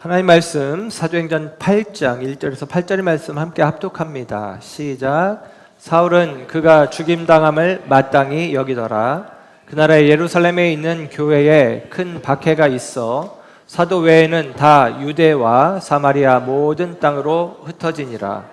하나님 말씀 사도행전 8장 1절에서 8절의 말씀 함께 합독합니다. 시작. 사울은 그가 죽임당함을 마땅히 여기더라. 그나라의 예루살렘에 있는 교회에 큰 박해가 있어 사도 외에는 다 유대와 사마리아 모든 땅으로 흩어지니라.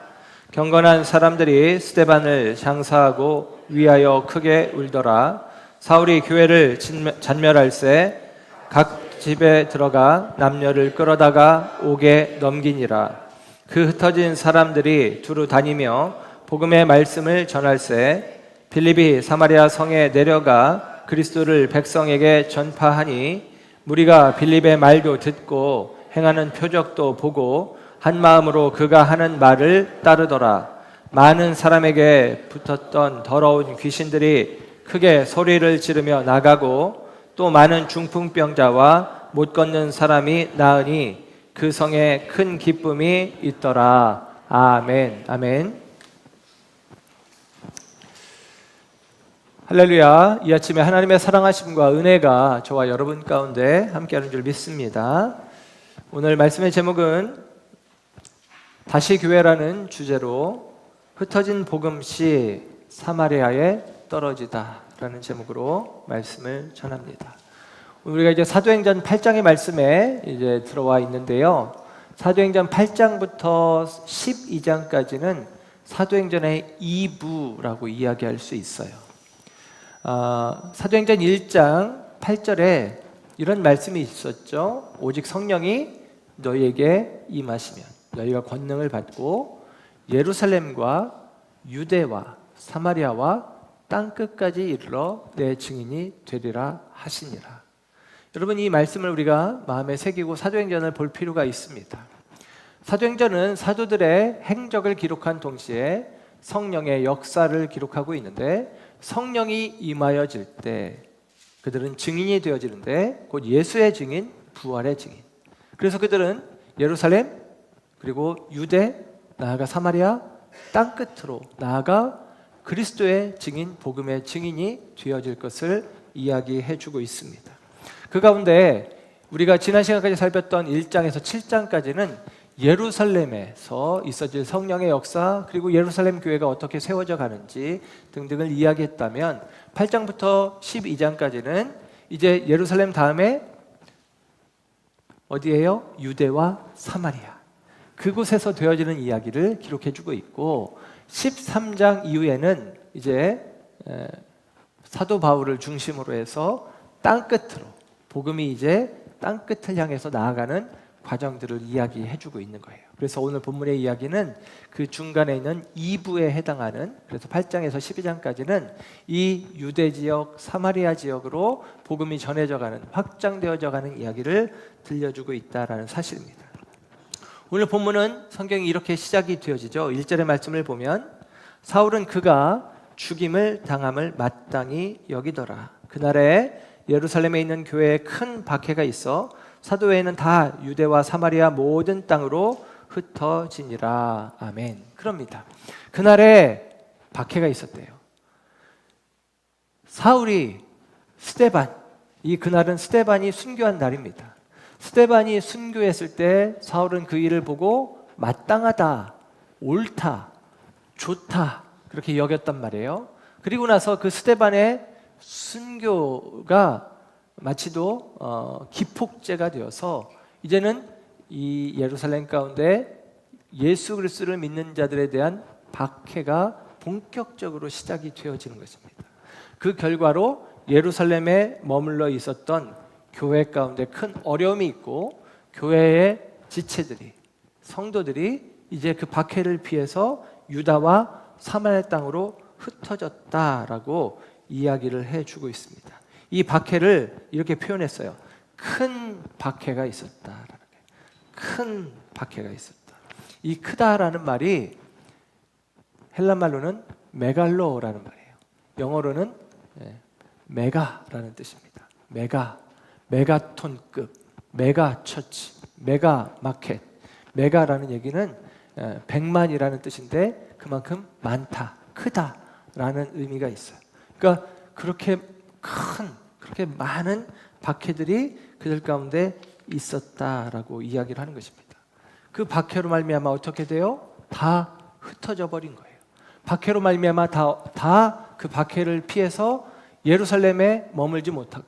경건한 사람들이 스데반을 장사하고 위하여 크게 울더라. 사울이 교회를 잔멸할새 각 집에 들어가 남녀를 끌어다가 옥에 넘기니라. 그 흩어진 사람들이 두루 다니며 복음의 말씀을 전할새 빌립이 사마리아 성에 내려가 그리스도를 백성에게 전파하니 무리가 빌립의 말도 듣고 행하는 표적도 보고 한 마음으로 그가 하는 말을 따르더라. 많은 사람에게 붙었던 더러운 귀신들이 크게 소리를 지르며 나가고 또 많은 중풍병자와 못 걷는 사람이 나으니 그 성에 큰 기쁨이 있더라. 아멘. 아멘. 할렐루야. 이 아침에 하나님의 사랑하심과 은혜가 저와 여러분 가운데 함께하는 줄 믿습니다. 오늘 말씀의 제목은 다시 교회라는 주제로 흩어진 복음씨 사마리아에 떨어지다 라는 제목으로 말씀을 전합니다. 우리가 이제 사도행전 8장의 말씀에 이제 들어와 있는데요. 사도행전 8장부터 12장까지는 사도행전의 2부라고 이야기할 수 있어요. 사도행전 1장 8절에 이런 말씀이 있었죠. 오직 성령이 너희에게 임하시면 너희가 권능을 받고 예루살렘과 유대와 사마리아와 땅끝까지 이르러 내 증인이 되리라 하시니라. 여러분, 이 말씀을 우리가 마음에 새기고 사도행전을 볼 필요가 있습니다. 사도행전은 사도들의 행적을 기록한 동시에 성령의 역사를 기록하고 있는데, 성령이 임하여질 때 그들은 증인이 되어지는데 곧 예수의 증인, 부활의 증인. 그래서 그들은 예루살렘 그리고 유대, 나아가 사마리아 땅끝으로 나아가 그리스도의 증인, 복음의 증인이 되어질 것을 이야기해주고 있습니다. 그 가운데 우리가 지난 시간까지 살폈던 1장에서 7장까지는 예루살렘에서 있어질 성령의 역사, 그리고 예루살렘 교회가 어떻게 세워져 가는지 등등을 이야기했다면 8장부터 12장까지는 이제 예루살렘 다음에 어디예요? 유대와 사마리아, 그곳에서 되어지는 이야기를 기록해주고 있고, 13장 이후에는 이제 사도 바울을 중심으로 해서 땅끝으로, 복음이 이제 땅끝을 향해서 나아가는 과정들을 이야기해주고 있는 거예요. 그래서 오늘 본문의 이야기는 그 중간에 있는 2부에 해당하는, 그래서 8장에서 12장까지는 이 유대 지역, 사마리아 지역으로 복음이 전해져가는, 확장되어져가는 이야기를 들려주고 있다라는 사실입니다. 오늘 본문은 성경이 이렇게 시작이 되어지죠. 1절의 말씀을 보면 사울은 그가 죽임을 당함을 마땅히 여기더라. 그날에 예루살렘에 있는 교회에 큰 박해가 있어 사도 외에는 다 유대와 사마리아 모든 땅으로 흩어지니라. 아멘. 그럽니다. 그날에 박해가 있었대요. 사울이 스데반, 이 그날은 스데반이 순교한 날입니다. 스데반이 순교했을 때 사울은 그 일을 보고 마땅하다, 옳다, 좋다 그렇게 여겼단 말이에요. 그리고 나서 그 스데반의 순교가 마치도 기폭제가 되어서 이제는 이 예루살렘 가운데 예수 그리스도를 믿는 자들에 대한 박해가 본격적으로 시작이 되어지는 것입니다. 그 결과로 예루살렘에 머물러 있었던 교회 가운데 큰 어려움이 있고, 교회의 지체들이, 성도들이 이제 그 박해를 피해서 유다와 사마리아 땅으로 흩어졌다라고 이야기를 해주고 있습니다. 이 박해를 이렇게 표현했어요. 큰 박해가 있었다. 큰 박해가 있었다. 이 크다라는 말이 헬라 말로는 메갈로라는 말이에요. 영어로는 메가라는 뜻입니다. 메가톤급, 메가처치, 메가마켓. 메가라는 얘기는 100만이라는 뜻인데 그만큼 많다, 크다라는 의미가 있어요. 그러니까 그렇게 많은 박해들이 그들 가운데 있었다라고 이야기를 하는 것입니다. 그 박해로 말미암아 어떻게 돼요? 다 흩어져 버린 거예요. 박해로 말미암아 다 그 박해를 피해서 예루살렘에 머물지 못하고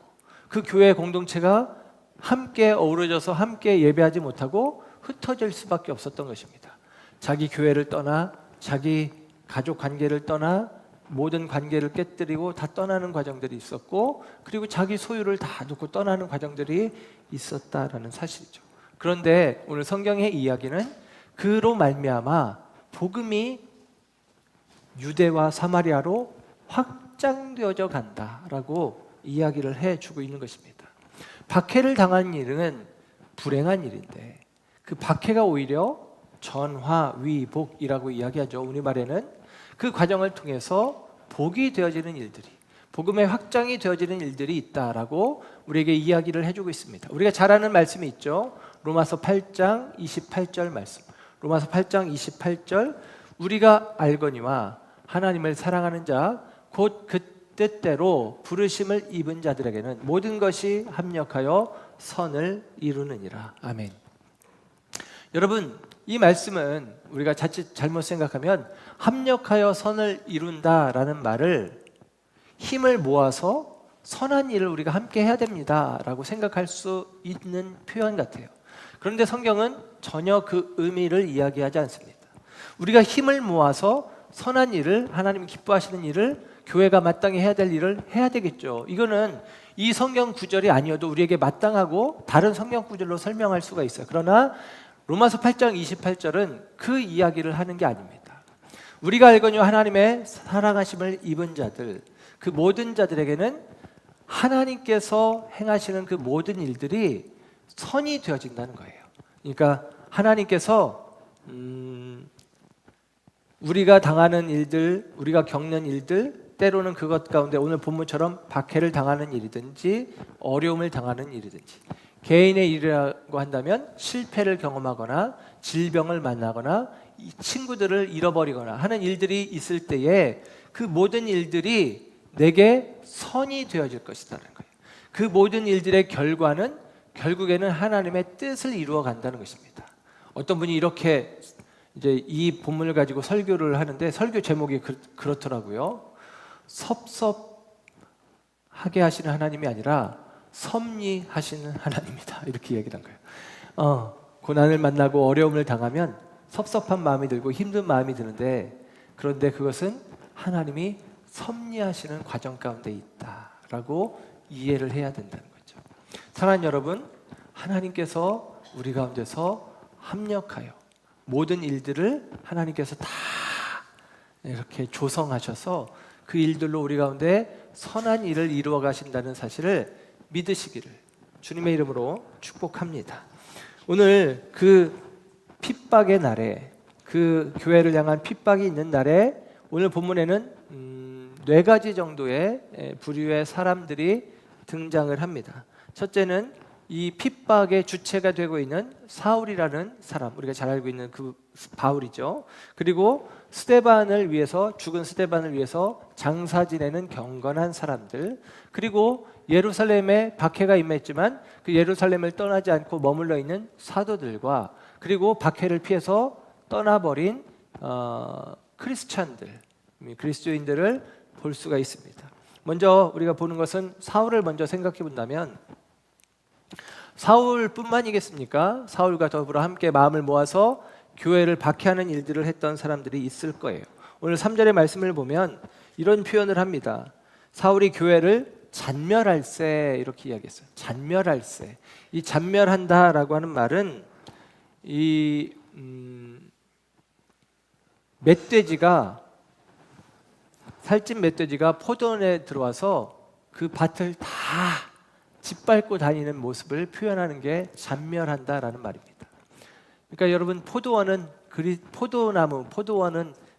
그 교회 공동체가 함께 어우러져서 함께 예배하지 못하고 흩어질 수밖에 없었던 것입니다. 자기 교회를 떠나 자기 가족 관계를 떠나 모든 관계를 깨뜨리고 다 떠나는 과정들이 있었고 그리고 자기 소유를 다 놓고 떠나는 과정들이 있었다라는 사실이죠. 그런데 오늘 성경의 이야기는 그로 말미암아 복음이 유대와 사마리아로 확장되어져 간다라고 이야기를 해주고 있는 것입니다. 박해를 당한 일은 불행한 일인데 그 박해가 오히려 전화위복이라고 이야기하죠. 우리말에는 그 과정을 통해서 복이 되어지는 일들이 복음의 확장이 되어지는 일들이 있다라고 우리에게 이야기를 해주고 있습니다. 우리가 잘 아는 말씀이 있죠. 로마서 8장 28절 말씀. 로마서 8장 28절 우리가 알거니와 하나님을 사랑하는 자 곧 그 뜻대로 부르심을 입은 자들에게는 모든 것이 합력하여 선을 이루느니라. 아멘. 여러분 이 말씀은 우리가 자칫 잘못 생각하면 합력하여 선을 이룬다라는 말을 힘을 모아서 선한 일을 우리가 함께 해야 됩니다라고 생각할 수 있는 표현 같아요. 그런데 성경은 전혀 그 의미를 이야기하지 않습니다. 우리가 힘을 모아서 선한 일을 하나님이 기뻐하시는 일을 교회가 마땅히 해야 될 일을 해야 되겠죠. 이거는 이 성경 구절이 아니어도 우리에게 마땅하고 다른 성경 구절로 설명할 수가 있어요. 그러나 로마서 8장 28절은 그 이야기를 하는 게 아닙니다. 우리가 알거니와 하나님의 사랑하심을 입은 자들 그 모든 자들에게는 하나님께서 행하시는 그 모든 일들이 선이 되어진다는 거예요. 그러니까 하나님께서 우리가 당하는 일들, 우리가 겪는 일들 때로는 그것 가운데 오늘 본문처럼 박해를 당하는 일이든지 어려움을 당하는 일이든지 개인의 일이라고 한다면 실패를 경험하거나 질병을 만나거나 친구들을 잃어버리거나 하는 일들이 있을 때에 그 모든 일들이 내게 선이 되어질 것이라는 거예요. 그 모든 일들의 결과는 결국에는 하나님의 뜻을 이루어 간다는 것입니다. 어떤 분이 이렇게 이제 이 본문을 가지고 설교를 하는데 설교 제목이 그렇더라고요. 섭섭하게 하시는 하나님이 아니라 섭리하시는 하나님이다. 이렇게 이야기를 한 거예요. 고난을 만나고 어려움을 당하면 섭섭한 마음이 들고 힘든 마음이 드는데 그런데 그것은 하나님이 섭리하시는 과정 가운데 있다라고 이해를 해야 된다는 거죠. 사랑하는 여러분, 하나님께서 우리 가운데서 합력하여 모든 일들을 하나님께서 다 이렇게 조성하셔서 그 일들로 우리 가운데 선한 일을 이루어 가신다는 사실을 믿으시기를 주님의 이름으로 축복합니다. 오늘 그 핍박의 날에 그 교회를 향한 핍박이 있는 날에 오늘 본문에는 네 가지 정도의 부류의 사람들이 등장을 합니다. 첫째는 이 핍박의 주체가 되고 있는 사울이라는 사람, 우리가 잘 알고 있는 그 바울이죠. 그리고 스데반을 위해서 죽은 스데반을 위해서 장사 지내는 경건한 사람들, 그리고 예루살렘에 박해가 임했지만 그 예루살렘을 떠나지 않고 머물러 있는 사도들과 그리고 박해를 피해서 떠나버린 크리스찬들, 그리스도인들을 볼 수가 있습니다. 먼저 우리가 보는 것은 사울을 먼저 생각해 본다면 사울뿐만이겠습니까? 사울과 더불어 함께 마음을 모아서 교회를 박해하는 일들을 했던 사람들이 있을 거예요. 오늘 3절의 말씀을 보면 이런 표현을 합니다. 사울이 교회를 잔멸할세 이렇게 이야기했어요. 잔멸할세. 이 잔멸한다라고 하는 말은 이 멧돼지가 살찐 멧돼지가 포도원에 들어와서 그 밭을 다 짓밟고 다니는 모습을 표현하는 게 잔멸한다라는 말입니다. 그러니까 여러분 포도원은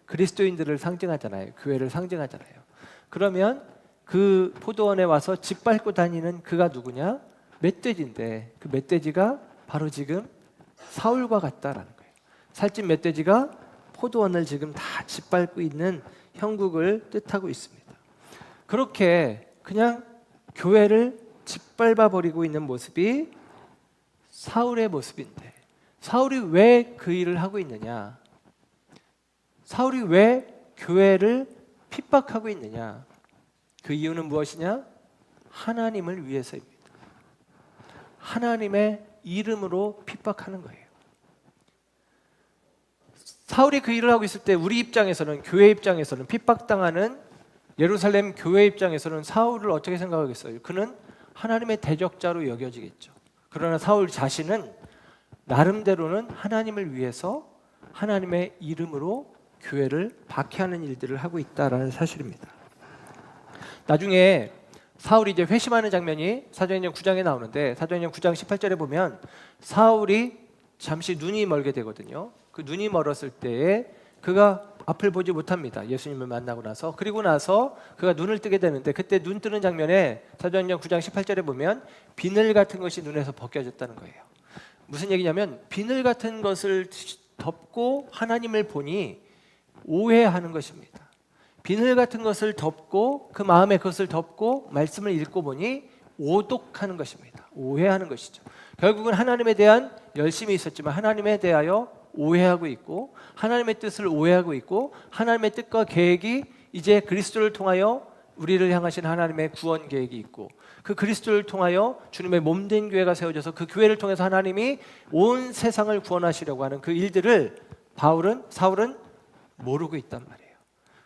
그리스도인들을 상징하잖아요. 교회를 상징하잖아요. 그러면 그 포도원에 와서 짓밟고 다니는 그가 누구냐? 멧돼지인데 그 멧돼지가 바로 지금 사울과 같다라는 거예요. 살찐 멧돼지가 포도원을 지금 다 짓밟고 있는 형국을 뜻하고 있습니다. 그렇게 그냥 교회를 짓밟아 버리고 있는 모습이 사울의 모습인데 사울이 왜 그 일을 하고 있느냐? 사울이 왜 교회를 핍박하고 있느냐? 그 이유는 무엇이냐? 하나님을 위해서입니다. 하나님의 이름으로 핍박하는 거예요. 사울이 그 일을 하고 있을 때 우리 입장에서는, 교회 입장에서는, 핍박당하는 예루살렘 교회 입장에서는 사울을 어떻게 생각하겠어요? 그는 하나님의 대적자로 여겨지겠죠. 그러나 사울 자신은 나름대로는 하나님을 위해서 하나님의 이름으로 교회를 박해하는 일들을 하고 있다라는 사실입니다. 나중에 사울이 이제 회심하는 장면이 사도행전 9장에 나오는데, 사도행전 9장 18절에 보면 사울이 잠시 눈이 멀게 되거든요. 그 눈이 멀었을 때에 그가 앞을 보지 못합니다. 예수님을 만나고 나서. 그리고 나서 그가 눈을 뜨게 되는데, 그때 눈 뜨는 장면에 사도행전 9장 18절에 보면 비늘 같은 것이 눈에서 벗겨졌다는 거예요. 무슨 얘기냐면 비늘 같은 것을 덮고 하나님을 보니 오해하는 것입니다. 비늘 같은 것을 덮고 그 마음에 그것을 덮고 말씀을 읽고 보니 오독하는 것입니다. 오해하는 것이죠. 결국은 하나님에 대한 열심이 있었지만 하나님에 대하여 오해하고 있고, 하나님의 뜻을 오해하고 있고, 하나님의 뜻과 계획이 이제 그리스도를 통하여 우리를 향하신 하나님의 구원 계획이 있고, 그 그리스도를 통하여 주님의 몸된 교회가 세워져서 그 교회를 통해서 하나님이 온 세상을 구원하시려고 하는 그 일들을 사울은 모르고 있단 말이에요.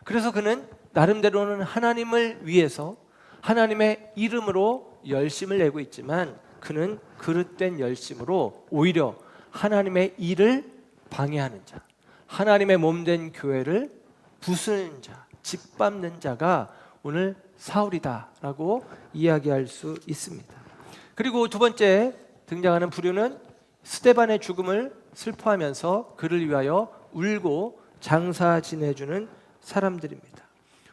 그래서 그는 나름대로는 하나님을 위해서 하나님의 이름으로 열심을 내고 있지만, 그는 그릇된 열심으로 오히려 하나님의 일을 방해하는 자, 하나님의 몸된 교회를 부수는 자, 짓밟는 자가 오늘 사울이다라고 이야기할 수 있습니다. 그리고 두 번째 등장하는 부류는 스데반의 죽음을 슬퍼하면서 그를 위하여 울고 장사 지내주는 사람들입니다.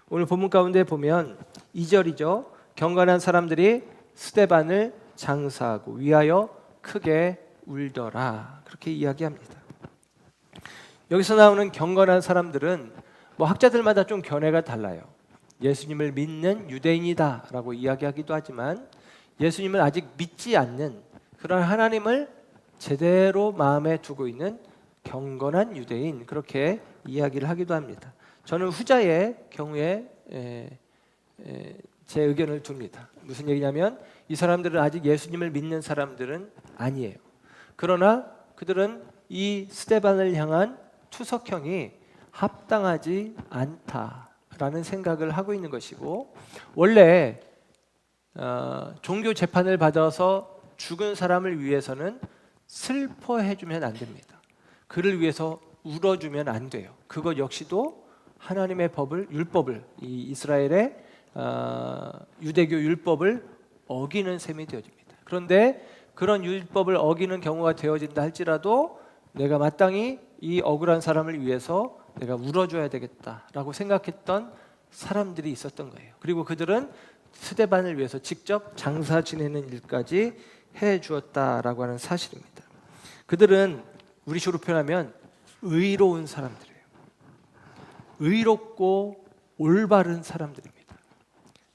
오늘 본문 가운데 보면 2절이죠. 경건한 사람들이 스데반을 장사하고 위하여 크게 울더라, 그렇게 이야기합니다. 여기서 나오는 경건한 사람들은 학자들마다 좀 견해가 달라요. 예수님을 믿는 유대인이다라고 이야기하기도 하지만, 예수님을 아직 믿지 않는 그런 하나님을 제대로 마음에 두고 있는 경건한 유대인, 그렇게 이야기를 하기도 합니다. 저는 후자의 경우에 제 의견을 둡니다. 무슨 얘기냐면 이 사람들은 아직 예수님을 믿는 사람들은 아니에요. 그러나 그들은 이 스데반을 향한 투석형이 합당하지 않다라는 생각을 하고 있는 것이고, 원래 종교 재판을 받아서 죽은 사람을 위해서는 슬퍼해주면 안 됩니다. 그를 위해서 울어주면 안 돼요. 그것 역시도 하나님의 율법을, 이 이스라엘의 유대교 율법을 어기는 셈이 되어집니다. 그런데 그런 율법을 어기는 경우가 되어진다 할지라도 내가 마땅히 이 억울한 사람을 위해서 내가 울어줘야 되겠다라고 생각했던 사람들이 있었던 거예요. 그리고 그들은 스데반을 위해서 직접 장사 지내는 일까지 해주었다라고 하는 사실입니다. 그들은 우리식으로 표현하면 의로운 사람들이에요. 의롭고 올바른 사람들입니다.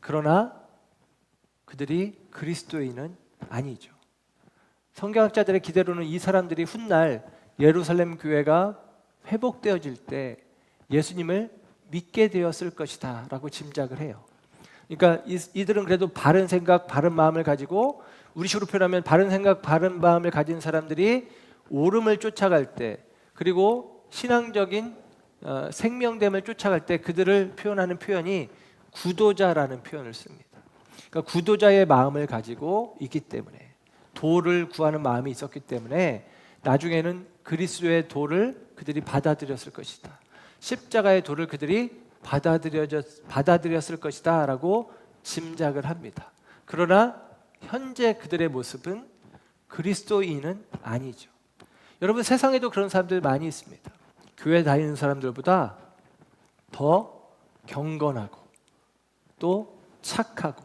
그러나 그들이 그리스도인은 아니죠. 성경학자들의 기대로는 이 사람들이 훗날 예루살렘 교회가 회복되어질 때 예수님을 믿게 되었을 것이다 라고 짐작을 해요. 그러니까 이들은 그래도 바른 생각, 바른 마음을 가지고, 우리식으로 표현하면 바른 생각, 바른 마음을 가진 사람들이 옳음을 쫓아갈 때, 그리고 신앙적인 생명됨을 쫓아갈 때 그들을 표현하는 표현이 구도자라는 표현을 씁니다. 그러니까 구도자의 마음을 가지고 있기 때문에, 도를 구하는 마음이 있었기 때문에 나중에는 그리스도의 도를 그들이 받아들였을 것이다. 십자가의 도를 그들이 받아들였을 것이다 라고 짐작을 합니다. 그러나 현재 그들의 모습은 그리스도인은 아니죠. 여러분, 세상에도 그런 사람들 많이 있습니다. 교회 다니는 사람들보다 더 경건하고 또 착하고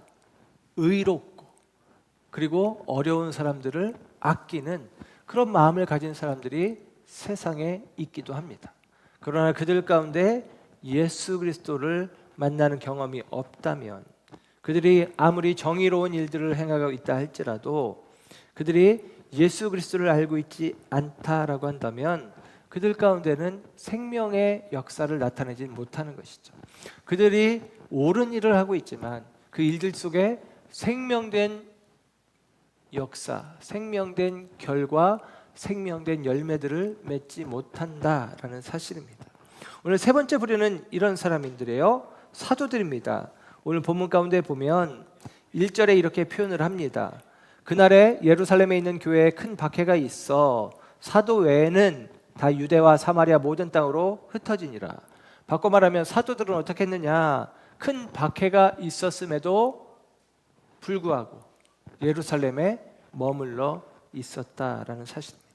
의롭고 그리고 어려운 사람들을 아끼는 그런 마음을 가진 사람들이 세상에 있기도 합니다. 그러나 그들 가운데 예수 그리스도를 만나는 경험이 없다면, 그들이 아무리 정의로운 일들을 행하고 있다 할지라도 그들이 예수 그리스도를 알고 있지 않다라고 한다면 그들 가운데는 생명의 역사를 나타내지 못하는 것이죠. 그들이 옳은 일을 하고 있지만 그 일들 속에 생명된 역사, 생명된 결과, 생명된 열매들을 맺지 못한다라는 사실입니다. 오늘 세 번째 부류는 이런 사람들이에요. 사도들입니다. 오늘 본문 가운데 보면 1절에 이렇게 표현을 합니다. 그날에 예루살렘에 있는 교회에 큰 박해가 있어 사도 외에는 다 유대와 사마리아 모든 땅으로 흩어지니라. 바꿔 말하면 사도들은 어떻게 했느냐? 큰 박해가 있었음에도 불구하고 예루살렘에 머물러 있었다라는 사실입니다.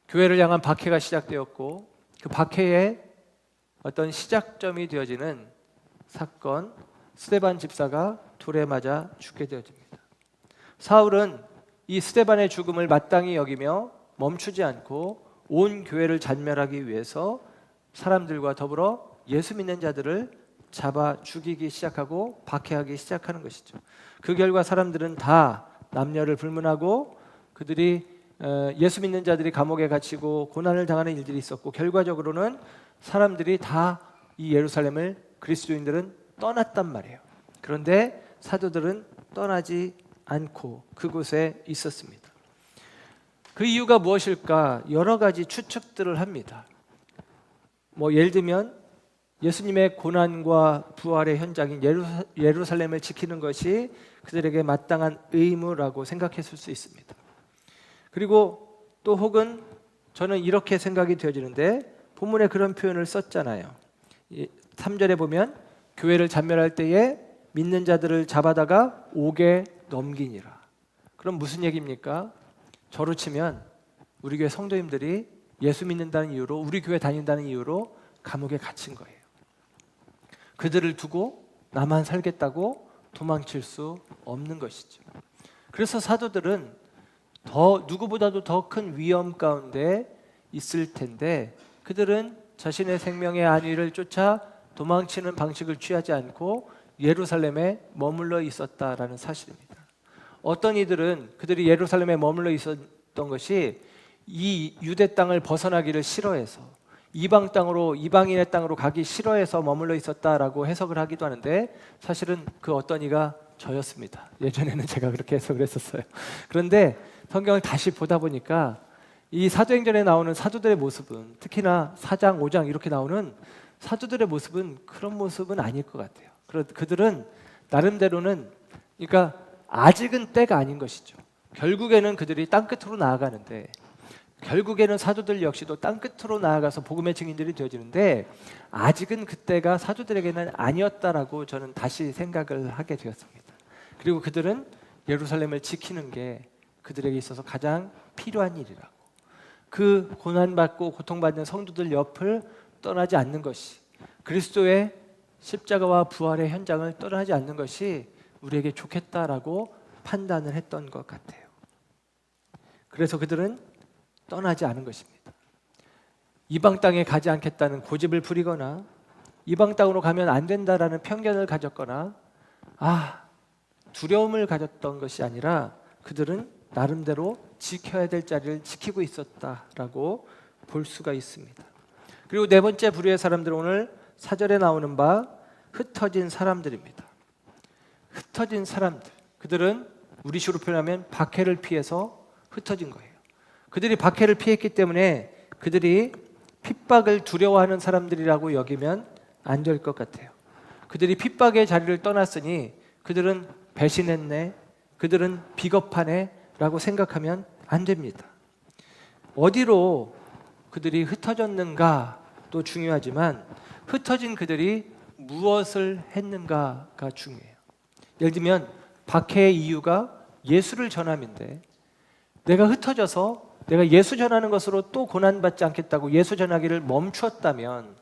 교회를 향한 박해가 시작되었고 그 박해의 어떤 시작점이 되어지는 사건, 스데반 집사가 돌에 맞아 죽게 되어집니다. 사울은 이 스데반의 죽음을 마땅히 여기며 멈추지 않고 온 교회를 잔멸하기 위해서 사람들과 더불어 예수 믿는 자들을 잡아 죽이기 시작하고 박해하기 시작하는 것이죠. 그 결과 사람들은 다 남녀를 불문하고 그들이 예수 믿는 자들이 감옥에 갇히고 고난을 당하는 일들이 있었고 결과적으로는 사람들이 다 이 예루살렘을 그리스도인들은 떠났단 말이에요. 그런데 사도들은 떠나지 않고 그곳에 있었습니다. 그 이유가 무엇일까? 여러 가지 추측들을 합니다. 예를 들면 예수님의 고난과 부활의 현장인 예루살렘을 지키는 것이 그들에게 마땅한 의무라고 생각했을 수 있습니다. 그리고 또 혹은 저는 이렇게 생각이 되어지는데 본문에 그런 표현을 썼잖아요. 3절에 보면 교회를 잔멸할 때에 믿는 자들을 잡아다가 옥에 넘기니라. 그럼 무슨 얘기입니까? 저로 치면 우리 교회 성도님들이 예수 믿는다는 이유로 우리 교회 다닌다는 이유로 감옥에 갇힌 거예요. 그들을 두고 나만 살겠다고 도망칠 수 없는 것이죠. 그래서 사도들은 누구보다도 더 큰 위험 가운데 있을 텐데 그들은 자신의 생명의 안위를 쫓아 도망치는 방식을 취하지 않고 예루살렘에 머물러 있었다라는 사실입니다. 어떤 이들은 그들이 예루살렘에 머물러 있었던 것이 이 유대 땅을 벗어나기를 싫어해서 이방 땅으로 이방인의 땅으로 가기 싫어해서 머물러 있었다라고 해석을 하기도 하는데 사실은 그 어떤 이가 저였습니다. 예전에는 제가 그렇게 해석을 했었어요. 그런데 성경을 다시 보다 보니까 이 사도행전에 나오는 사도들의 모습은 특히나 4장, 5장 이렇게 나오는 사도들의 모습은 그런 모습은 아닐 것 같아요. 그들은 나름대로는 그러니까 아직은 때가 아닌 것이죠. 결국에는 그들이 땅끝으로 나아가는데 결국에는 사도들 역시도 땅끝으로 나아가서 복음의 증인들이 되어지는데 아직은 그때가 사도들에게는 아니었다라고 저는 다시 생각을 하게 되었습니다. 그리고 그들은 예루살렘을 지키는 게 그들에게 있어서 가장 필요한 일이라고. 그 고난받고 고통받는 성도들 옆을 떠나지 않는 것이 그리스도의 십자가와 부활의 현장을 떠나지 않는 것이 우리에게 좋겠다라고 판단을 했던 것 같아요. 그래서 그들은 떠나지 않은 것입니다. 이방 땅에 가지 않겠다는 고집을 부리거나 이방 땅으로 가면 안 된다라는 편견을 가졌거나 두려움을 가졌던 것이 아니라 그들은 나름대로 지켜야 될 자리를 지키고 있었다라고 볼 수가 있습니다. 그리고 네 번째 부류의 사람들은 오늘 4절에 나오는 바 흩어진 사람들입니다. 흩어진 사람들. 그들은 우리식으로 표현하면 박해를 피해서 흩어진 거예요. 그들이 박해를 피했기 때문에 그들이 핍박을 두려워하는 사람들이라고 여기면 안 될 것 같아요. 그들이 핍박의 자리를 떠났으니 그들은 배신했네, 그들은 비겁하네 라고 생각하면 안 됩니다. 어디로 그들이 흩어졌는가도 중요하지만 흩어진 그들이 무엇을 했는가가 중요해요. 예를 들면 박해의 이유가 예수를 전함인데 내가 흩어져서 내가 예수 전하는 것으로 또 고난받지 않겠다고 예수 전하기를 멈추었다면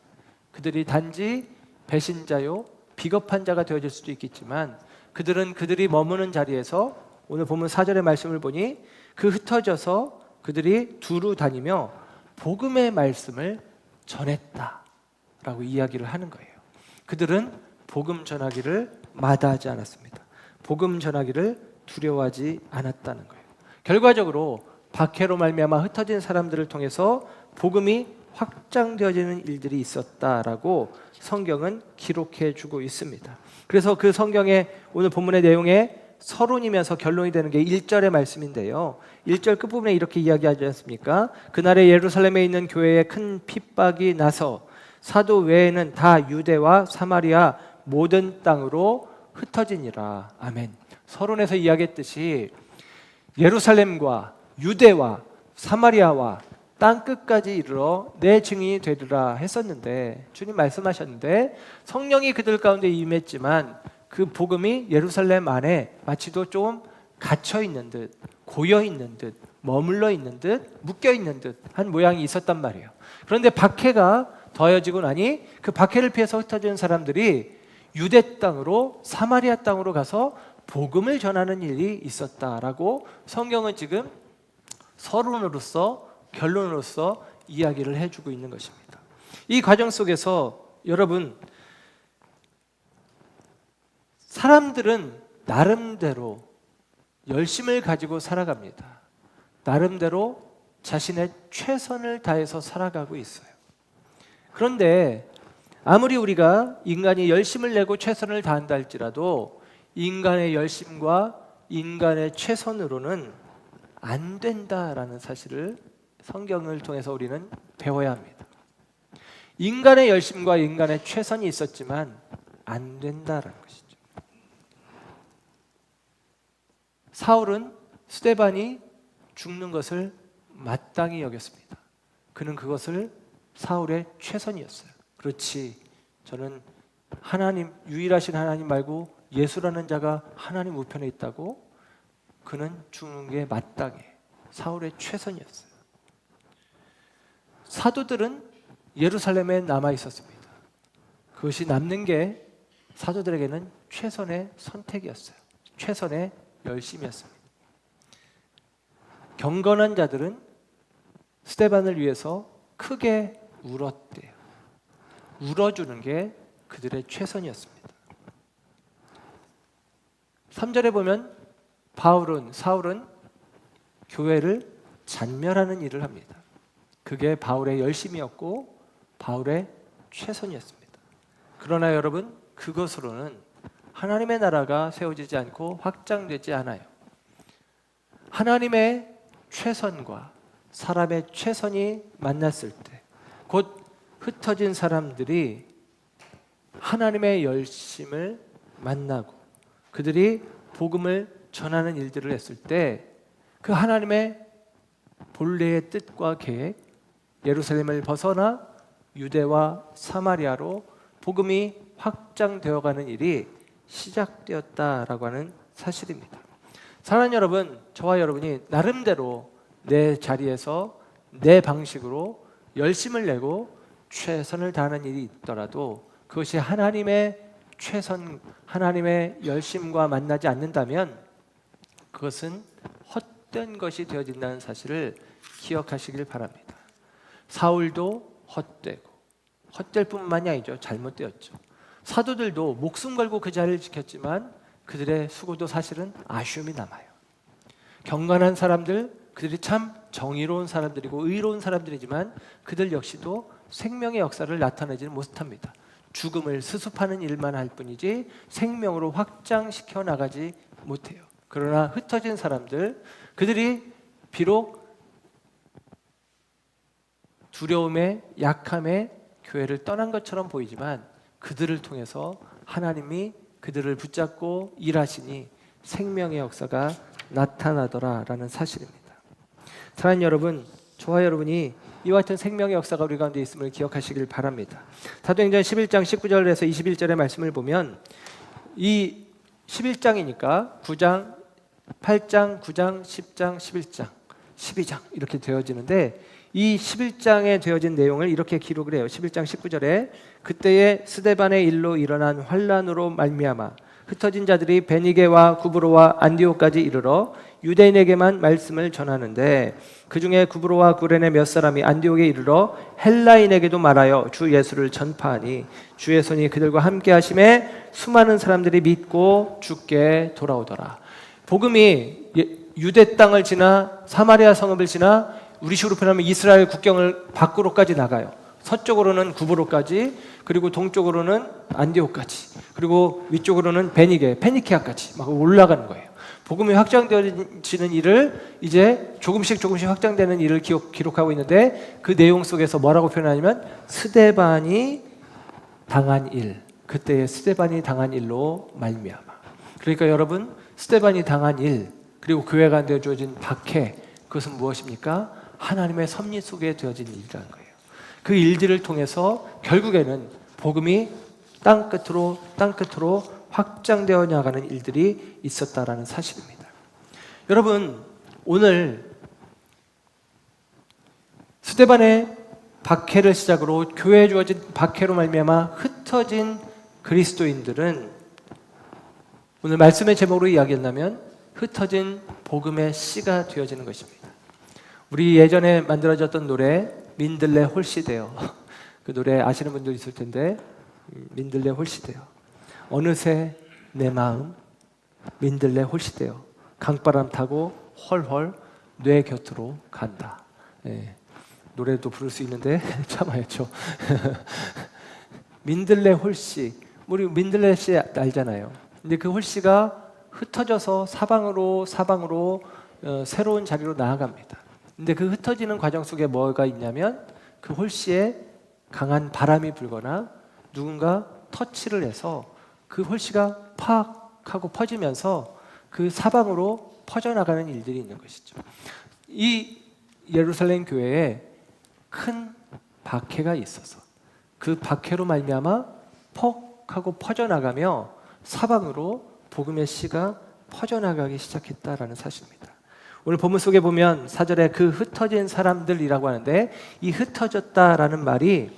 그들이 단지 배신자요 비겁한 자가 되어질 수도 있겠지만 그들은 그들이 머무는 자리에서 오늘 보면 4절의 말씀을 보니 그 흩어져서 그들이 두루 다니며 복음의 말씀을 전했다라고 이야기를 하는 거예요. 그들은 복음 전하기를 마다하지 않았습니다. 복음 전하기를 두려워하지 않았다는 거예요. 결과적으로 박해로 말미암아 흩어진 사람들을 통해서 복음이 확장되어지는 일들이 있었다라고 성경은 기록해 주고 있습니다. 그래서 그 성경의 오늘 본문의 내용에 서론이면서 결론이 되는 게 1절의 말씀인데요. 1절 끝부분에 이렇게 이야기하지 않습니까? 그날에 예루살렘에 있는 교회에 큰 핍박이 나서 사도 외에는 다 유대와 사마리아 모든 땅으로 흩어지니라. 아멘. 서론에서 이야기했듯이 예루살렘과 유대와 사마리아와 땅 끝까지 이르러 내 증인이 되리라 했었는데, 주님 말씀하셨는데 성령이 그들 가운데 임했지만 그 복음이 예루살렘 안에 마치도 좀 갇혀 있는 듯, 고여 있는 듯, 머물러 있는 듯, 묶여 있는 듯 한 모양이 있었단 말이에요. 그런데 박해가 더해지고 나니 그 박해를 피해서 흩어진 사람들이 유대 땅으로 사마리아 땅으로 가서 복음을 전하는 일이 있었다라고 성경은 지금 서론으로서 결론으로서 이야기를 해주고 있는 것입니다. 이 과정 속에서 여러분, 사람들은 나름대로 열심을 가지고 살아갑니다. 나름대로 자신의 최선을 다해서 살아가고 있어요. 그런데 아무리 우리가 인간이 열심을 내고 최선을 다한다 할지라도 인간의 열심과 인간의 최선으로는 안 된다라는 사실을 성경을 통해서 우리는 배워야 합니다. 인간의 열심과 인간의 최선이 있었지만 안 된다라는 것이죠. 사울은 스데반이 죽는 것을 마땅히 여겼습니다. 그는 그것을 사울의 최선이었어요. 그렇지, 저는 하나님, 유일하신 하나님 말고 예수라는 자가 하나님 우편에 있다고, 그는 죽는 게 마땅해. 사울의 최선이었어요. 사도들은 예루살렘에 남아 있었습니다. 그것이 남는 게 사도들에게는 최선의 선택이었어요. 최선의 열심이었습니다. 경건한 자들은 스데반을 위해서 크게 울었대요. 울어주는 게 그들의 최선이었습니다. 3절에 보면 사울은 교회를 잔멸하는 일을 합니다. 그게 바울의 열심이었고 바울의 최선이었습니다. 그러나 여러분, 그것으로는 하나님의 나라가 세워지지 않고 확장되지 않아요. 하나님의 최선과 사람의 최선이 만났을 때, 곧 흩어진 사람들이 하나님의 열심을 만나고 그들이 복음을 전하는 일들을 했을 때, 그 하나님의 본래의 뜻과 계획, 예루살렘을 벗어나 유대와 사마리아로 복음이 확장되어가는 일이 시작되었다라고 하는 사실입니다. 사랑하는 여러분, 저와 여러분이 나름대로 내 자리에서 내 방식으로 열심을 내고 최선을 다하는 일이 있더라도 그것이 하나님의 최선, 하나님의 열심과 만나지 않는다면 그것은 헛된 것이 되어진다는 사실을 기억하시길 바랍니다. 사울도 헛되고, 헛될 뿐만이 아니죠, 잘못되었죠. 사도들도 목숨 걸고 그 자리를 지켰지만 그들의 수고도 사실은 아쉬움이 남아요. 경건한 사람들, 그들이 참 정의로운 사람들이고 의로운 사람들이지만 그들 역시도 생명의 역사를 나타내지는 못합니다. 죽음을 수습하는 일만 할 뿐이지 생명으로 확장시켜 나가지 못해요. 그러나 흩어진 사람들, 그들이 비록 두려움에, 약함에 교회를 떠난 것처럼 보이지만 그들을 통해서 하나님이 그들을 붙잡고 일하시니 생명의 역사가 나타나더라라는 사실입니다. 사랑하는 여러분, 저와 여러분이 이와 같은 생명의 역사가 우리 가운데 있음을 기억하시길 바랍니다. 사도행전 11장 19절에서 21절의 말씀을 보면 이 11장이니까 9장, 8장, 9장, 10장, 11장, 12장 이렇게 되어지는데, 이 11장에 되어진 내용을 이렇게 기록을 해요. 11장 19절에 그때에 스데반의 일로 일어난 환란으로 말미암아 흩어진 자들이 베니게와 구브로와 안디옥까지 이르러 유대인에게만 말씀을 전하는데, 그 중에 구브로와 구레네 몇 사람이 안디옥에 이르러 헬라인에게도 말하여 주 예수를 전파하니 주의 손이 그들과 함께 하심에 수많은 사람들이 믿고 주께 돌아오더라. 복음이 유대 땅을 지나 사마리아 성읍을 지나 우리 식으로 표현하면 이스라엘 국경을 밖으로까지 나가요. 서쪽으로는 구브로까지, 그리고 동쪽으로는 안디옥까지, 그리고 위쪽으로는 페니키아까지 막 올라가는 거예요. 복음이 확장되어지는 일을 이제 조금씩 확장되는 일을 기록하고 있는데, 그 내용 속에서 뭐라고 표현하냐면 스데반이 당한 일, 그때의 스데반이 당한 일로 말미암아. 그러니까 여러분, 스데반이 당한 일, 그리고 교회 가운데 주어진 박해, 그것은 무엇입니까? 하나님의 섭리 속에 되어진 일이라는 거예요. 그 일들을 통해서 결국에는 복음이 땅 끝으로 확장되어 나가는 일들이 있었다라는 사실입니다. 여러분, 오늘 스데반의 박해를 시작으로 교회에 주어진 박해로 말미암아 흩어진 그리스도인들은 오늘 말씀의 제목으로 이야기한다면 흩어진 복음의 씨가 되어지는 것입니다. 우리 예전에 만들어졌던 노래 민들레 홀씨되어, 그 노래 아시는 분들 있을 텐데, 민들레 홀씨되어 어느새 내 마음 민들레 홀씨되어 강바람 타고 헐헐 뇌 곁으로 간다. 예, 노래도 부를 수 있는데 참아야죠. 민들레 홀씨, 우리 민들레 씨 알잖아요. 근데 그 홀씨가 흩어져서 사방으로 새로운 자리로 나아갑니다. 근데 그 흩어지는 과정 속에 뭐가 있냐면, 그 홀씨에 강한 바람이 불거나 누군가 터치를 해서 그 홀씨가 팍 하고 퍼지면서 그 사방으로 퍼져나가는 일들이 있는 것이죠. 이 예루살렘 교회에 큰 박해가 있어서 그 박해로 말미암아 퍽 하고 퍼져나가며 사방으로 복음의 씨가 퍼져나가기 시작했다라는 사실입니다. 오늘 본문 속에 보면 4절에 그 흩어진 사람들이라고 하는데, 이 흩어졌다라는 말이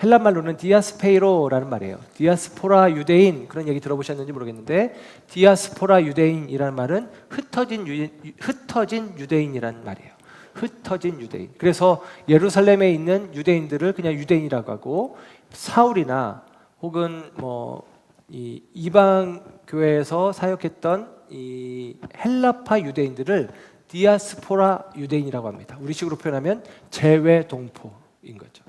헬란 말로는 디아스페이로라는 말이에요. 디아스포라 유대인, 그런 얘기 들어보셨는지 모르겠는데, 디아스포라 유대인이라는 말은 흩어진 유대인이라는 말이에요. 흩어진 유대인. 그래서 예루살렘에 있는 유대인들을 그냥 유대인이라고 하고, 사울이나 혹은 이 이방 교회에서 사역했던 이 헬라파 유대인들을 디아스포라 유대인이라고 합니다. 우리식으로 표현하면 재외동포인 거죠.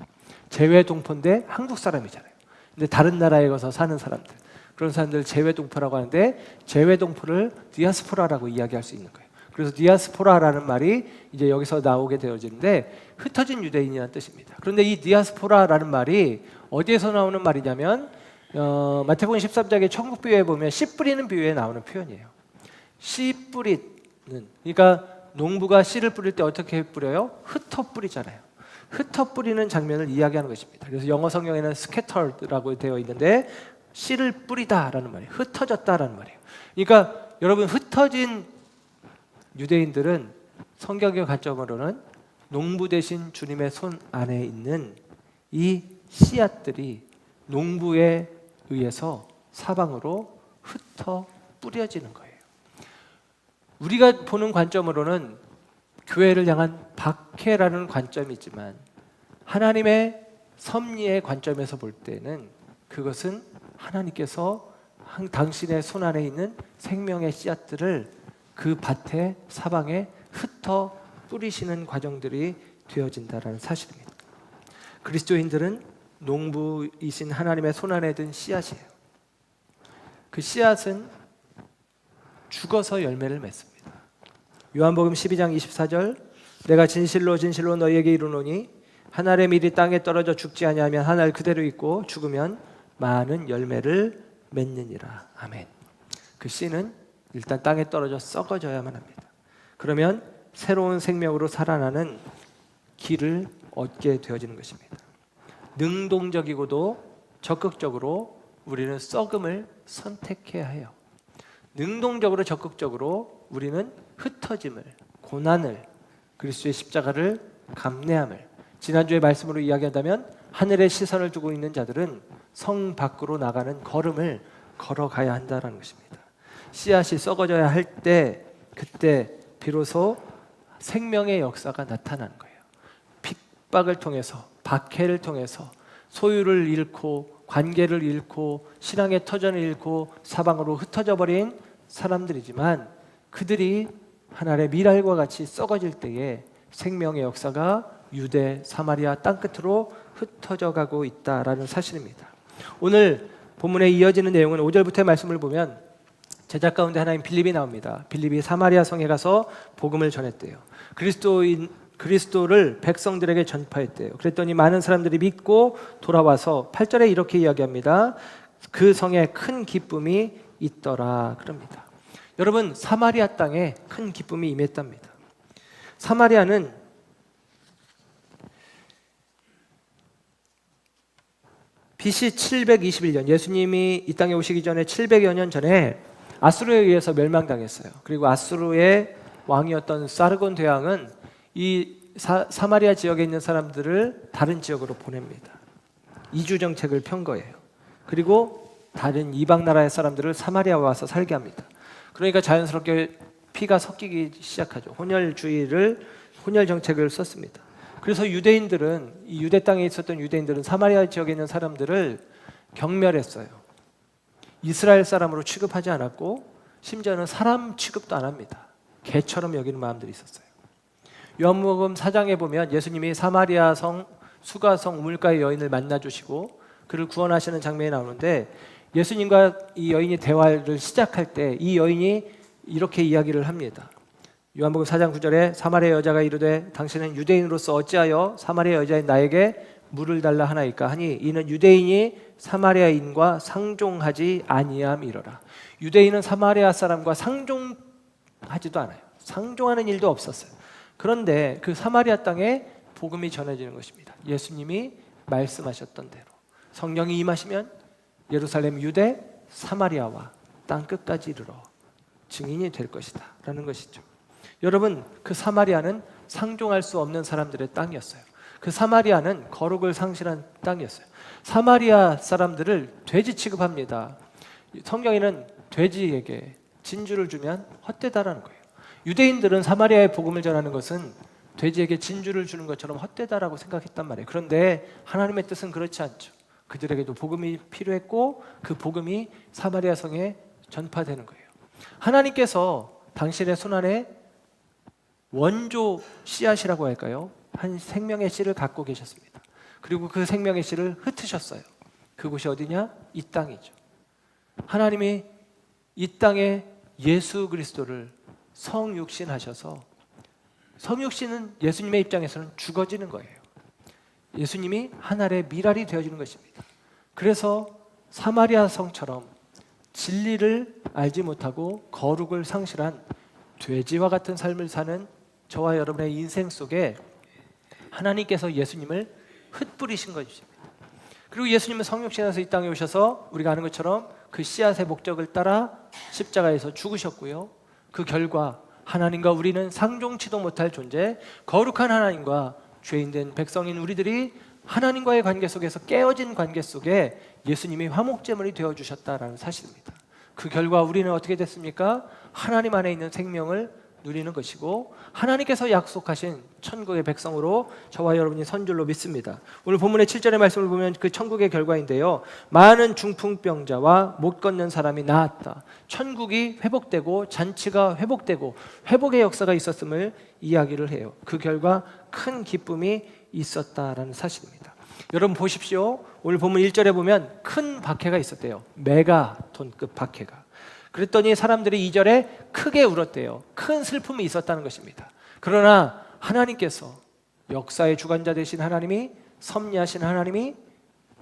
재외동포인데 한국 사람이잖아요. 근데 다른 나라에 가서 사는 사람들, 그런 사람들 재외동포라고 하는데, 재외동포를 디아스포라라고 이야기할 수 있는 거예요. 그래서 디아스포라라는 말이 이제 여기서 나오게 되어지는데, 흩어진 유대인이라는 뜻입니다. 그런데 이 디아스포라라는 말이 어디에서 나오는 말이냐면, 마태복음 13장의 천국 비유에 보면 씨 뿌리는 비유에 나오는 표현이에요. 씨 뿌리는, 그러니까 농부가 씨를 뿌릴 때 어떻게 뿌려요? 흩어 뿌리잖아요. 흩어 뿌리는 장면을 이야기하는 것입니다. 그래서 영어 성경에는 scattered라고 되어 있는데, 씨를 뿌리다라는 말이에요. 흩어졌다라는 말이에요. 그러니까 여러분, 흩어진 유대인들은 성경의 관점으로는 농부 대신 주님의 손 안에 있는 이 씨앗들이 농부에 의해서 사방으로 흩어 뿌려지는 거예요. 우리가 보는 관점으로는 교회를 향한 박해라는 관점이 있지만, 하나님의 섭리의 관점에서 볼 때는 그것은 하나님께서 당신의 손 안에 있는 생명의 씨앗들을 그 밭에 사방에 흩어 뿌리시는 과정들이 되어진다는 사실입니다. 그리스도인들은 농부이신 하나님의 손 안에 든 씨앗이에요. 그 씨앗은 죽어서 열매를 맺습니다. 요한복음 12장 24절, 내가 진실로 너희에게 이르노니 한 알의 밀이 땅에 떨어져 죽지 아니하면 한 알 그대로 있고 죽으면 많은 열매를 맺느니라. 아멘. 그 씨는 일단 땅에 떨어져 썩어져야만 합니다. 그러면 새로운 생명으로 살아나는 길을 얻게 되어지는 것입니다. 능동적이고도 적극적으로 우리는 썩음을 선택해야 해요. 능동적으로 적극적으로 우리는 흩어짐을, 고난을, 그리스도의 십자가를 감내함을, 지난주의 말씀으로 이야기한다면 하늘에 시선을 두고 있는 자들은 성 밖으로 나가는 걸음을 걸어가야 한다는 것입니다. 씨앗이 썩어져야 할 때, 그때 비로소 생명의 역사가 나타나는 거예요. 핍박을 통해서, 박해를 통해서 소유를 잃고 관계를 잃고 신앙의 터전을 잃고 사방으로 흩어져 버린 사람들이지만, 그들이 한 알의 밀알과 같이 썩어질 때에 생명의 역사가 유대, 사마리아 땅끝으로 흩어져 가고 있다라는 사실입니다. 오늘 본문에 이어지는 내용은 5절부터의 말씀을 보면 제자 가운데 하나인 빌립이 나옵니다. 빌립이 사마리아 성에 가서 복음을 전했대요. 그리스도를 백성들에게 전파했대요. 그랬더니 많은 사람들이 믿고 돌아와서 8절에 이렇게 이야기합니다. 그 성에 큰 기쁨이 있더라 그럽니다. 여러분, 사마리아 땅에 큰 기쁨이 임했답니다. 사마리아는 BC 721년, 예수님이 이 땅에 오시기 전에 700여 년 전에 아수르에 의해서 멸망당했어요. 그리고 아수르의 왕이었던 사르곤 대왕은 이 사마리아 지역에 있는 사람들을 다른 지역으로 보냅니다. 이주 정책을 편 거예요. 그리고 다른 이방 나라의 사람들을 사마리아에 와서 살게 합니다. 그러니까 자연스럽게 피가 섞이기 시작하죠. 혼혈 정책을 썼습니다. 그래서 유대인들은, 이 유대 땅에 있었던 유대인들은 사마리아 지역에 있는 사람들을 경멸했어요. 이스라엘 사람으로 취급하지 않았고 심지어는 사람 취급도 안 합니다. 개처럼 여기는 마음들이 있었어요. 요한복음 4장에 보면 예수님이 사마리아 성 수가성 우물가의 여인을 만나주시고 그를 구원하시는 장면이 나오는데, 예수님과 이 여인이 대화를 시작할 때 이 여인이 이렇게 이야기를 합니다. 요한복음 4장 9절에 사마리아 여자가 이르되 당신은 유대인으로서 어찌하여 사마리아 여자인 나에게 물을 달라 하나이까 하니 이는 유대인이 사마리아인과 상종하지 아니함이로라. 유대인은 사마리아 사람과 상종하지도 않아요. 상종하는 일도 없었어요. 그런데 그 사마리아 땅에 복음이 전해지는 것입니다. 예수님이 말씀하셨던 대로 성령이 임하시면 예루살렘, 유대, 사마리아와 땅 끝까지 이르러 증인이 될 것이다 라는 것이죠. 여러분, 그 사마리아는 상종할 수 없는 사람들의 땅이었어요. 그 사마리아는 거룩을 상실한 땅이었어요. 사마리아 사람들을 돼지 취급합니다. 성경에는 돼지에게 진주를 주면 헛되다라는 거예요. 유대인들은 사마리아의 복음을 전하는 것은 돼지에게 진주를 주는 것처럼 헛되다라고 생각했단 말이에요. 그런데 하나님의 뜻은 그렇지 않죠. 그들에게도 복음이 필요했고 그 복음이 사마리아 성에 전파되는 거예요. 하나님께서 당신의 손안에 원조 씨앗이라고 할까요? 한 생명의 씨를 갖고 계셨습니다. 그리고 그 생명의 씨를 흩으셨어요. 그곳이 어디냐? 이 땅이죠. 하나님이 이 땅에 예수 그리스도를 성육신하셔서, 성육신은 예수님의 입장에서는 죽어지는 거예요. 예수님이 한 알의 밀알이 되어지는 것입니다. 그래서 사마리아 성처럼 진리를 알지 못하고 거룩을 상실한 돼지와 같은 삶을 사는 저와 여러분의 인생 속에 하나님께서 예수님을 흩뿌리신 것입니다. 그리고 예수님은 성육신에서 이 땅에 오셔서 우리가 아는 것처럼 그 씨앗의 목적을 따라 십자가에서 죽으셨고요. 그 결과 하나님과 우리는 상종치도 못할 존재, 거룩한 하나님과 죄인된 백성인 우리들이 하나님과의 관계 속에서 깨어진 관계 속에 예수님이 화목제물이 되어주셨다라는 사실입니다. 그 결과 우리는 어떻게 됐습니까? 하나님 안에 있는 생명을 누리는 것이고 하나님께서 약속하신 천국의 백성으로 저와 여러분이 선 줄로 믿습니다. 오늘 본문의 7절의 말씀을 보면 그 천국의 결과인데요, 많은 중풍병자와 못 걷는 사람이 나았다. 천국이 회복되고 잔치가 회복되고 회복의 역사가 있었음을 이야기를 해요. 그 결과 큰 기쁨이 있었다라는 사실입니다. 여러분 보십시오. 오늘 본문 1절에 보면 큰 박해가 있었대요. 메가톤급 박해가. 그랬더니 사람들이 2절에 크게 울었대요. 큰 슬픔이 있었다는 것입니다. 그러나 하나님께서, 역사의 주관자 되신 하나님이, 섭리하신 하나님이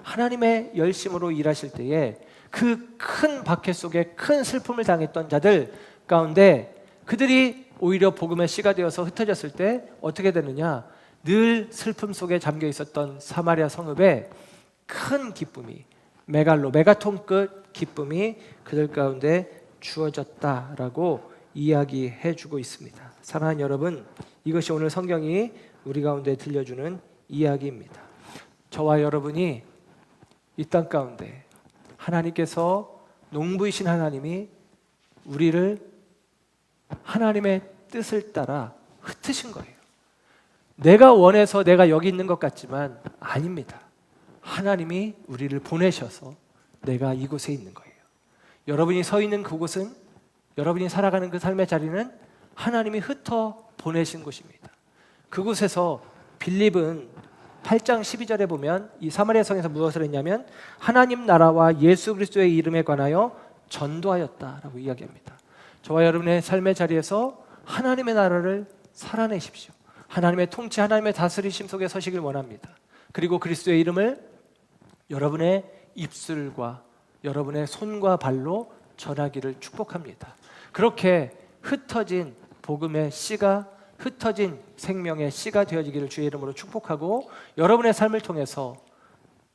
하나님의 열심으로 일하실 때에 그 큰 박해 속에 큰 슬픔을 당했던 자들 가운데 그들이 오히려 복음의 씨가 되어서 흩어졌을 때 어떻게 되느냐, 늘 슬픔 속에 잠겨 있었던 사마리아 성읍에 큰 기쁨이, 메가톤급 기쁨이 그들 가운데 주어졌다라고 이야기해 주고 있습니다. 사랑하는 여러분, 이것이 오늘 성경이 우리 가운데 들려주는 이야기입니다. 저와 여러분이 이 땅 가운데 하나님께서, 농부이신 하나님이 우리를 하나님의 뜻을 따라 흩으신 거예요. 내가 원해서 내가 여기 있는 것 같지만 아닙니다. 하나님이 우리를 보내셔서 내가 이곳에 있는 거예요. 여러분이 서 있는 그곳은, 여러분이 살아가는 그 삶의 자리는 하나님이 흩어 보내신 곳입니다. 그곳에서 빌립은 8장 12절에 보면 이 사마리아 성에서 무엇을 했냐면 하나님 나라와 예수 그리스도의 이름에 관하여 전도하였다라고 이야기합니다. 저와 여러분의 삶의 자리에서 하나님의 나라를 살아내십시오. 하나님의 통치, 하나님의 다스리심 속에 서시길 원합니다. 그리고 그리스도의 이름을 여러분의 입술과 여러분의 손과 발로 전하기를 축복합니다. 그렇게 흩어진 복음의 씨가, 흩어진 생명의 씨가 되어지기를 주의 이름으로 축복하고, 여러분의 삶을 통해서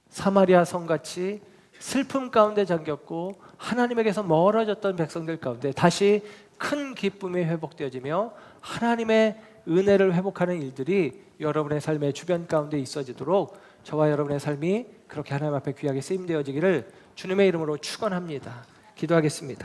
사마리아 성같이 슬픔 가운데 잠겼고 하나님에게서 멀어졌던 백성들 가운데 다시 큰 기쁨이 회복되어지며 하나님의 은혜를 회복하는 일들이 여러분의 삶의 주변 가운데 있어지도록 저와 여러분의 삶이 그렇게 하나님 앞에 귀하게 쓰임되어지기를 주님의 이름으로 축원합니다. 기도하겠습니다.